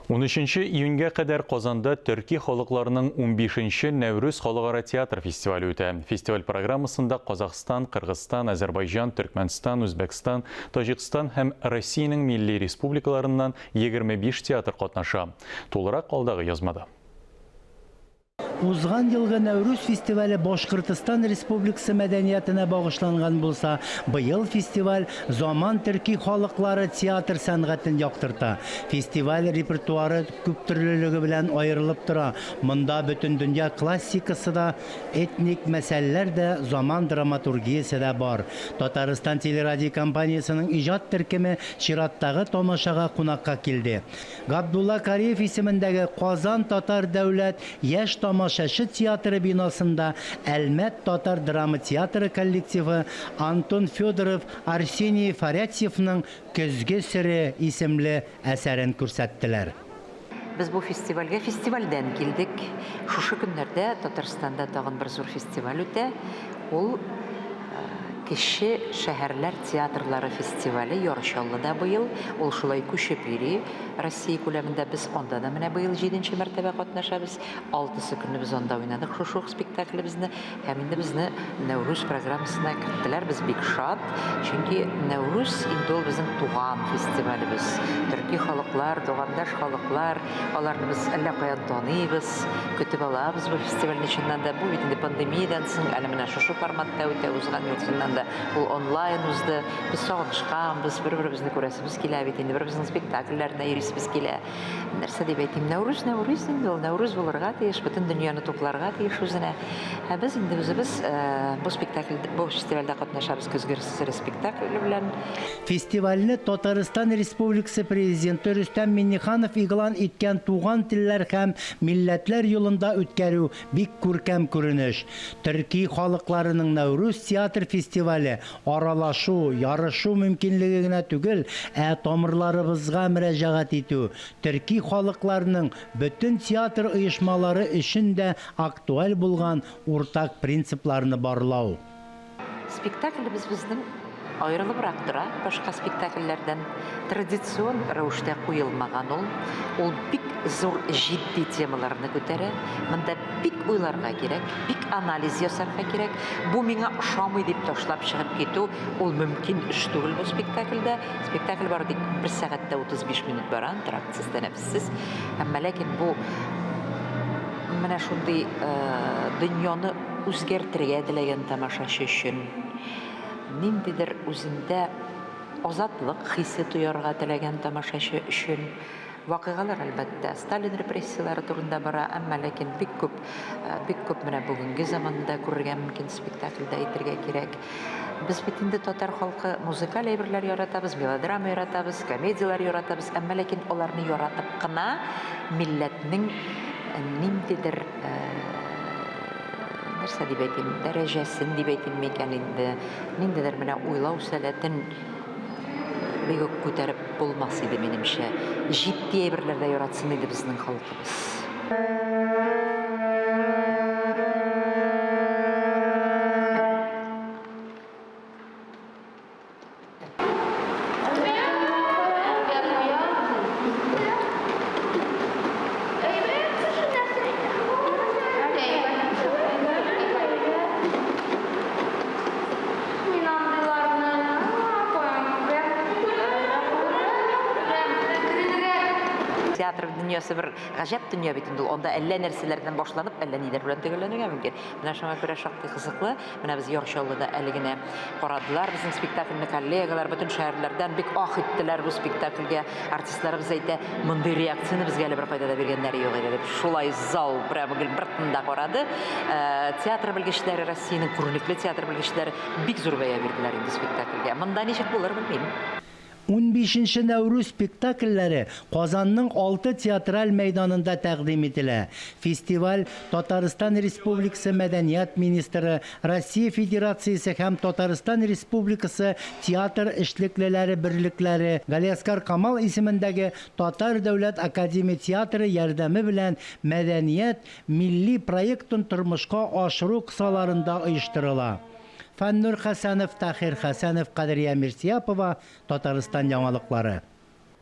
13 июньгә кадәр Казанда Төрки халыкларының 15-нче Нәүрүз халыкара театр фестивале үтә. Фестиваль программасында Казахстан, Кыргызстан, Азербайҗан, Төркмәнстан, Үзбәкстан, Таҗикстан һәм Россиянең милли республикаларыннан 25 театр катнаша. Тулырак алдагы язмада. Узган елгы Нәүрүз фестивале Башкортстан Республикасы мәдәниятенә багышланган булса, быел фестиваль заман төрки халыклары театр сәнгатен яктырта. Фестиваль репертуары күп төрлелеге белән аерылып тора. Монда бөтен дөнья классикасы да, этник мәсьәләләр дә, заман драматургиясе дә бар. Татарстан телерадио компаниясының иҗат төркеме чираттагы тамашага кунакка килде. Габдулла Кариев исемендәге Казан татар дәүләт яшь тамашачы театры бинасында Әлмәт татар драма театры коллективы Антон Федоров, Арсений Фарятьевның «Көзге сере» исемле әсәрен күрсәттеләр. Biz bu festivalden kildik. Şuшы günlerde Tatarstanda tağın bir zor festival öte. Ol Kişi Şehirler Tiyatrları Festivali Yoruşallı'da bu yıl. Ol şulay Kuşepiri. Россия күләмендә без onda da менә быел 7-нче мәртәбә катнашабыз. 6-сы көнне biz onda уйнадык шушы спектаклебезне. Һәм инде безне Нәүрүз программасына керттеләр. Без бик шат. Чөнки Нәүрүз инде ул безнең туган фестивалебез. Төрки халыклар, тугандаш халыклар, аларны без әллә каян таныйбыз, көтеп алабыз бу фестивальне чыннан да. Бу бит инде пандемиядан соң әле менә шушы форматта үтә узган ел чыннан да ул онлайн узды. Без сагынышканбыз, бер-беребезне күрәсебез килә бит инде бер-беребезнең спектакльләренә biz kile. Нәрсә дип әйтим, Нәүрүз инде ул Нәүрүз булырга тиеш, бөтен дөньяны тупларга тиеш үзенә. Без инде үзебез бу спектакльдә, бу фестивальдә катнашабыз көзге сере спектакле белән. Фестивальне Татарстан Республикасы президенты Рөстәм Миңнеханов игълан иткән туган телләр һәм милләтләр юлында үткәрү бик күркәм күренеш. Төрки халыкларының Нәүрүз театр фестивале аралашу, ярышу мөмкинлеге генә түгел, тамырларыбызга мөрәҗәгать итү, төрки халыкларының бөтен театр оешмалары өчен дә актуаль булган уртак принципларны барлау. Спектаклебез безнең аерылыбрак тора, башка спектакльләрдән традицион рәвештә куелмаган ул бик зур җитди темаларны күтәрә. Монда бик уйларга кирәк, бик анализ ясарга кирәк. Бу миңа ошамый дип ташлап чыгып китү ул мөмкин эш түгел бу спектакльдә. Спектакль бар дик 1 сәгатьтә 35 минут баран, трактсыз, тәнәфессез. Әмма ләкин бу менә шундый дөньяны үзгәртергә теләгән тамашачы өчен ниндидер үзендә азатлык хисе тоярга теләгән тамашачы өчен вакыйгалар әлбәттә Сталин репрессияләре турында бара, әмма ләкин бик күп менә бүгенге заманда күрергә мөмкин спектакльдә әйтергә кирәк. Без бит инде татар халкы музыкаль әйберләр яратабыз, мелодрама яратабыз, комедиялар яратабыз, әмма ләкин аларны яратып кына милләтнең ниндидер нәрсә дип әйтим, дәрәҗәсен дип әйтим микән инде, ниндидер менә уйлау сәләтен бик күтәреп булмас иде минемчә. Җитди әйберләрдә яратсын иде безнең халкыбыз. Театр дөньясы бер гаҗәп дөнья бит инде. Анда әллә нәрсәләрдән башланып, әллә нидер белән төгәлләнергә мөмкин. Менә шуңа күрә шактый кызыклы. Менә без Яршаллыда әле генә карадылар безнең спектакльне коллегалар, бөтен шәһәрләрдән бик ах иттеләр бу спектакльгә. Артистларыбыз әйтә, мондый реакцияны безгә әле бер кайда да биргәннәре юк иде дип. Шулай зал прямо бертында карады. Театр белгечләре, Россиянең күренекле театр белгечләре бик зур бәя бирделәр инде спектакльгә. Монда ничек булыр белмим. 15-нче Нәүрүз спектакльләре Казанның 6 театраль мәйданында тәкъдим ителә. Фестиваль Татарстан Республикасы Мәдәният министры, Россия Федерациясе һәм Татарстан Республикасы театр эшлеклеләре берлекләре Галиаскар Камал исемендәге Татар дәүләт академия театры ярдәме белән мәдәният милли проектын тормышка ашыру кысаларында оештырыла. Фәннур Хәсәнов, Тахир Хәсәнов, Кадрия Мирсияпова, Татарстан яңалыклары.